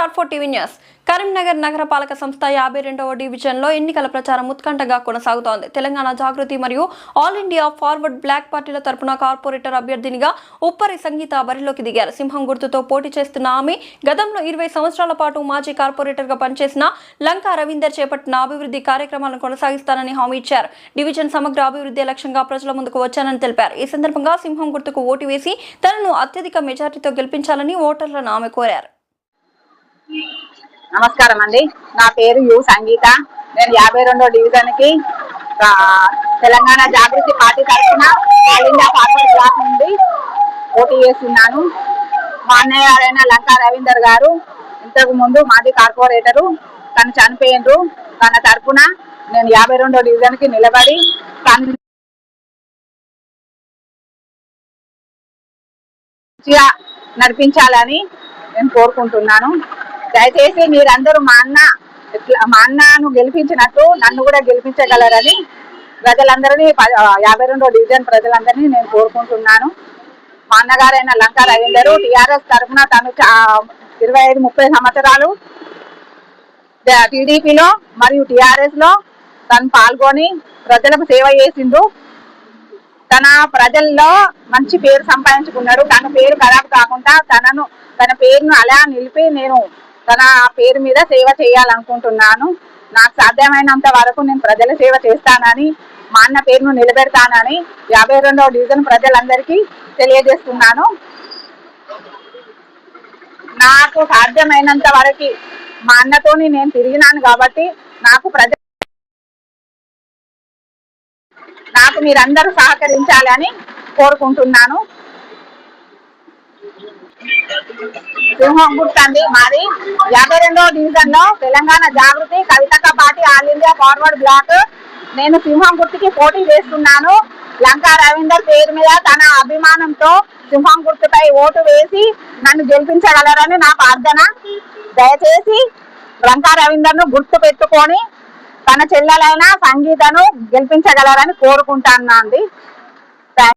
R4 TV news. Karimnagar నగరపాలక సంస్థ 52వ డివిజన్లో ఎన్నికల ప్రచారం ఉత్కంఠగా కొనసాగుతోంది. తెలంగాణ జాగృతి మరియు ఆల్ ఇండియా ఫార్వర్డ్ బ్లాక్ పార్టీల తరపున కార్పొరేటర్ అభ్యర్థినిగా ఉప్పరి సంగీత బరిలోకి దిగారు. సింహం గుర్తుతో పోటీ చేస్తున్న ఆమె గతంలో 20 సంవత్సరాల పాటు మాజీ కార్పొరేటర్గా పనిచేసిన లంకా రవీందర్ చేపట్టిన అభివృద్ధి కార్యక్రమాలను కొనసాగిస్తానని హామీ ఇచ్చారు. డివిజన్ సమగ్ర అభివృద్ధి లక్ష్యంగా ప్రజల ముందుకు వచ్చానని తెలిపారు. ఈ సందర్భంగా సింహం గుర్తుకు ఓటు వేసి తనను అత్యధిక మెజార్టీతో గెలిపించాలని ఓటర్లను ఆమె కోరారు. నమస్కారం అండి. నా పేరు యు సంగీత. నేను 52వ డివిజన్ కి తెలంగాణ జాగృతి పార్టీ తరఫున ఆల్ ఇండియా ఫార్వర్డ్ బ్లాక్ నుండి పోటీ చేస్తున్నాను. మా అన్నయ్య గారైన లంకా రవీందర్ గారు ఇంతకు ముందు మాజీ కార్పొరేటరు, తను చనిపోయిండ్రు. తన తరఫున నేను 52వ డివిజన్ కి నిలబడి నడిపించాలని నేను కోరుకుంటున్నాను. దయచేసి మీరందరూ మా అన్నను గెలిపించినట్టు నన్ను కూడా గెలిపించగలరని ప్రజలందరినీ 52వ డివిజన్ ప్రజలందరినీ నేను కోరుకుంటున్నాను. మా అన్నగారైన లంకా రవీందరు టీఆర్ఎస్ తరఫున తను 25-30 సంవత్సరాలు టీడీపీలో మరియు టీఆర్ఎస్ లో తను పాల్గొని ప్రజలకు సేవ చేసిండు. తన ప్రజల్లో మంచి పేరు సంపాదించుకున్నాడు. తన పేరు ఖరాబ్ కాకుండా తన పేరును అలా నిలిపి నేను తన పేరు మీద సేవ చేయాలనుకుంటున్నాను. నాకు సాధ్యమైనంత వరకు నేను ప్రజల సేవ చేస్తానని, మా అన్న పేరును నిలబెడతానని 52వ డివిజన్ ప్రజలందరికీ తెలియజేస్తున్నాను. నాకు సాధ్యమైనంత వరకు మా అన్నతోని నేను తిరిగినాను కాబట్టి నాకు మీరందరూ సహకరించాలని కోరుకుంటున్నాను. సింహం గుర్తు అండి మాది. 52వ డివిజన్ లో తెలంగాణ జాగృతి కవితక్క party All India Forward Bloc. నేను సింహం గుర్తుకి పోటీ చేస్తున్నాను. లంకా రవీందర్ పేరు మీద తన అభిమానంతో సింహం గుర్తుపై ఓటు వేసి నన్ను గెలిపించగలరని నా ప్రార్థన. దయచేసి లంకా రవీందర్ ను గుర్తు పెట్టుకొని తన చెల్లెలైన సంగీతను గెలిపించగలరని కోరుకుంటాను అండి.